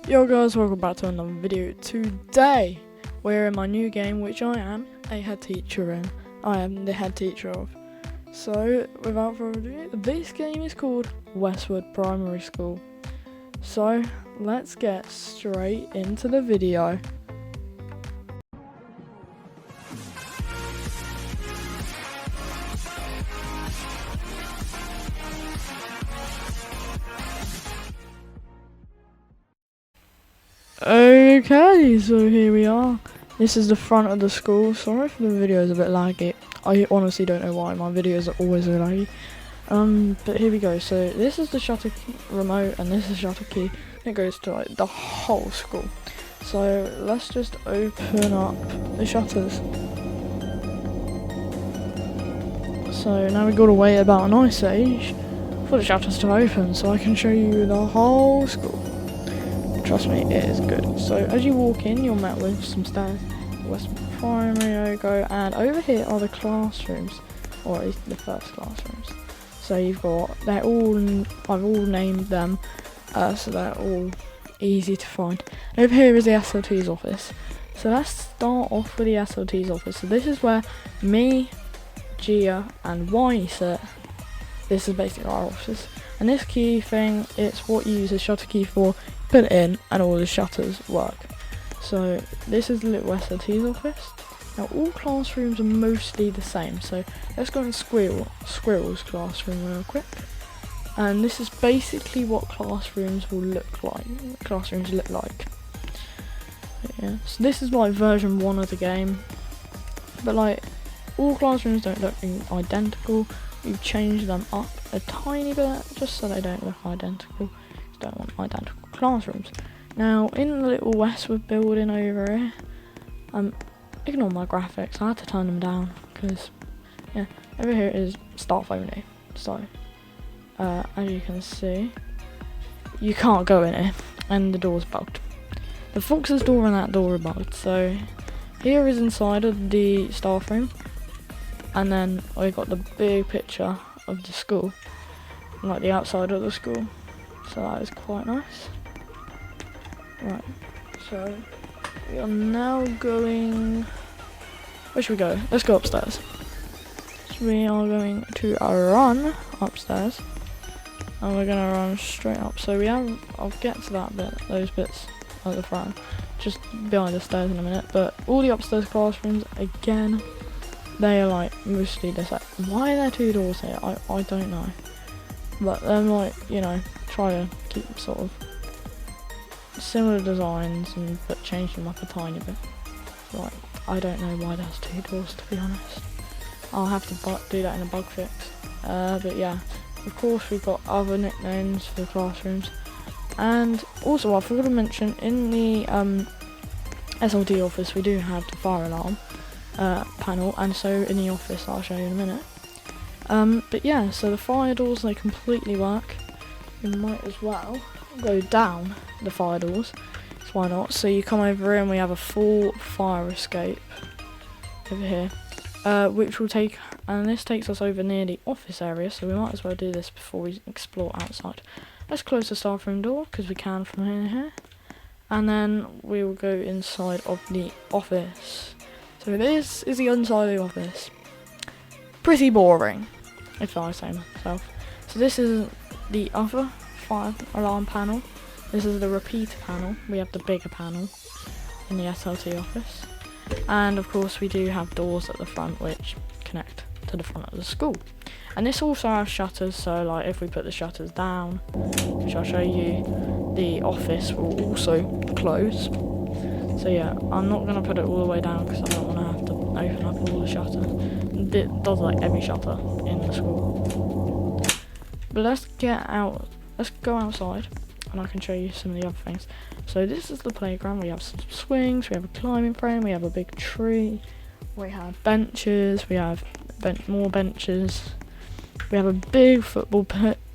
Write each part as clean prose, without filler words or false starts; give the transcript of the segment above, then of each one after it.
Yo guys, welcome back to another video. Today we're in my new game, which I am a head teacher in. I am the head teacher of. So without further ado, this game is called WestWood Primary School. So let's get straight into the video. Okay, so here we are. This is the front of the school. Sorry if the video is a bit laggy. I honestly don't know why. My videos are always laggy. But here we go. So this is the shutter remote, and this is the shutter key. It goes to like the whole school. So let's just open up the shutters. So now we've got to wait about an ice age for the shutters to open, so I can show you the whole school. Trust me, it is good. So as you walk in, you're met with some stairs, WestWood Primary logo, and over here are the classrooms, or at least the first classrooms. So you've got, I've all named them, so they're all easy to find. Over here is the SLT's office. So let's start off with the SLT's office. So this is where me, Gia, and Y sit. This is basically our office. And this key thing, it's what you use the shutter key for. Put it in and all the shutters work. So this is the little SLT's office. Now all classrooms are mostly the same, so let's go in Squirrel's classroom real quick. And this is basically what classrooms look like. Yeah. So this is like version 1 of the game. But like all classrooms don't look identical. We've changed them up a tiny bit just so they don't look identical. Don't want identical classrooms. Now in the little WestWood building over here, ignore my graphics, I had to turn them down because yeah, over here is staff only. So as you can see, you can't go in here and the door's bugged. The Fox's door and that door are bugged. So here is inside of the staff room, and then I got the big picture of the school, like the outside of the school. So that is quite nice. Right, so we are now going, where should we go? Let's go upstairs. So we are going to run upstairs, and we're going to run straight up. So we have, I'll get to that bit, those bits at the front, just behind the stairs in a minute. But all the upstairs classrooms, again, they are like mostly the same. Why are there two doors here? I don't know. But they're like, you know, try to keep sort of similar designs but change them up a tiny bit. Right, I don't know why there's two doors, to be honest. I'll have to do that in a bug fix. But yeah, of course we've got other nicknames for the classrooms. And also I forgot to mention, in the SLT office we do have the fire alarm panel, and so in the office I'll show you in a minute. But yeah, so the fire doors, they completely work. You might as well go down the fire doors, so why not? So you come over here and we have a full fire escape over here, which will take, and this takes us over near the office area, so we might as well do this before we explore outside. Let's close the staff room door, because we can from here, and then we will go inside of the office. So this is the inside of the office. Pretty boring, if I say myself. So this is the other fire alarm panel. This is the repeater panel. We have the bigger panel in the SLT office. And of course we do have doors at the front which connect to the front of the school. And this also has shutters, so like if we put the shutters down, which I'll show you, the office will also close. So yeah, I'm not going to put it all the way down because I don't want to have to open up all the shutters. It does like every shutter in the school. But let's go outside and I can show you some of the other things. So this is the playground. We have some swings, we have a climbing frame, we have a big tree, we have benches, we have more benches, we have a big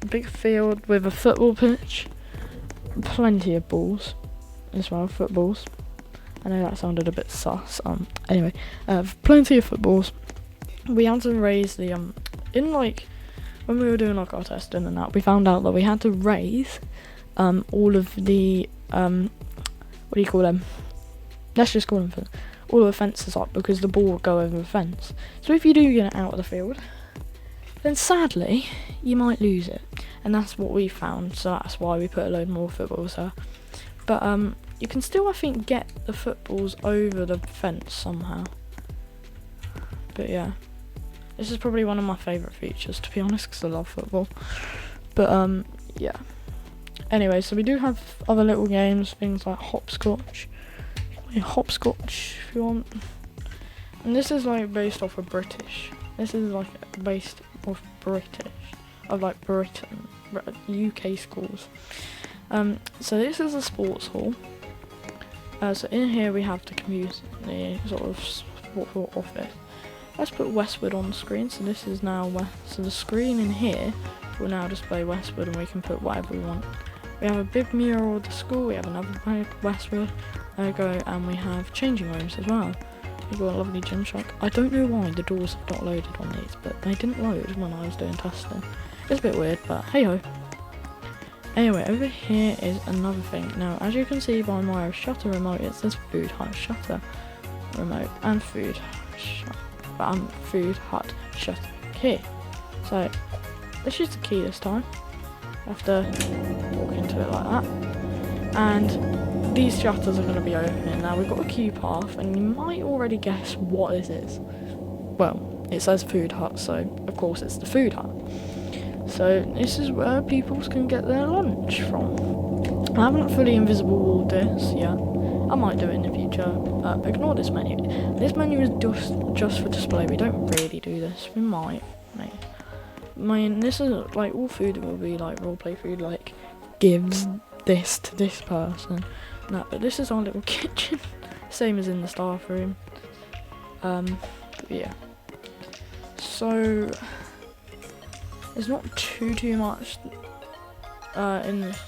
big field with a football pitch, plenty of balls as well, footballs. I know that sounded a bit sus. Anyway, plenty of footballs. We had to raise the in like when we were doing like our testing and that, we found out that we had to raise all of the what do you call them? Let's just call them fence. All the fences up because the ball will go over the fence. So if you do get it out of the field, then sadly you might lose it, and that's what we found. So that's why we put a load more footballs there. But you can still, I think, get the footballs over the fence somehow. But yeah, this is probably one of my favourite features, to be honest, because I love football. But yeah. Anyway, so we do have other little games, things like hopscotch. Hopscotch if you want. And this is like based off of British. This is like based off British. Of like Britain, UK schools. So this is a sports hall. So in here we have the computer, the sort of sports hall office. Let's put WestWood on the screen. So this is now so the screen in here will now display WestWood, and we can put whatever we want. We have a big mural of the school. We have another WestWood logo, and we have changing rooms as well. We've got a lovely gym shack. I don't know why the doors have not loaded on these, but they didn't load when I was doing testing. It's a bit weird, but hey ho. Anyway, over here is another thing. Now, as you can see by my shutter remote, it says Food Hut Shutter Remote and Food Hut Shutter Key. So let's use the key this time. You have to walk into it like that, and these shutters are going to be opening. Now we've got a queue path, and you might already guess what this is. Well, it says Food Hut, so of course it's the Food Hut. So this is where people can get their lunch from. I haven't fully invisible walled this yet. I might do it in the future. Ignore this menu. This menu is just for display. We don't really do this. We might. I mean, this is like all food will be like roleplay food, like gives this to this person. No, but this is our little kitchen, same as in the staff room. Yeah. So there's not too much in this.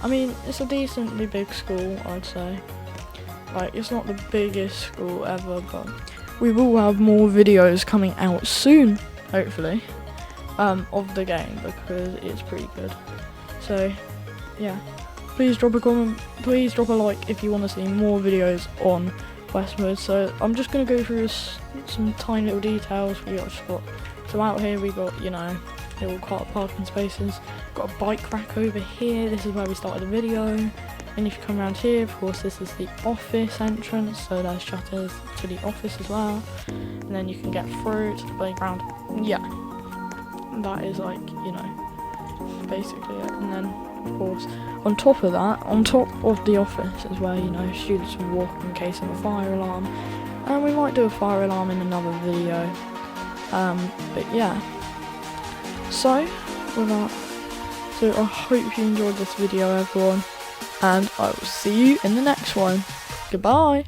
I mean, it's a decently big school, I'd say. Like, it's not the biggest school ever, but we will have more videos coming out soon, hopefully. Of the game, because it's pretty good. So yeah, please drop a comment, please drop a like if you want to see more videos on WestWood. So I'm just going to go through some tiny little details. We got spot. So out here we got, you know, little car parking spaces. Got a bike rack over here. This is where we started the video. And if you come around here, of course, this is the office entrance. So there's shutters to the office as well. And then you can get through to the playground. Yeah. That is like, you know, basically it. And then of course on top of that, on top of the office is where, you know, students will walk in case of a fire alarm, and we might do a fire alarm in another video. But yeah, so with that, so I hope you enjoyed this video, everyone, and I will see you in the next one. Goodbye.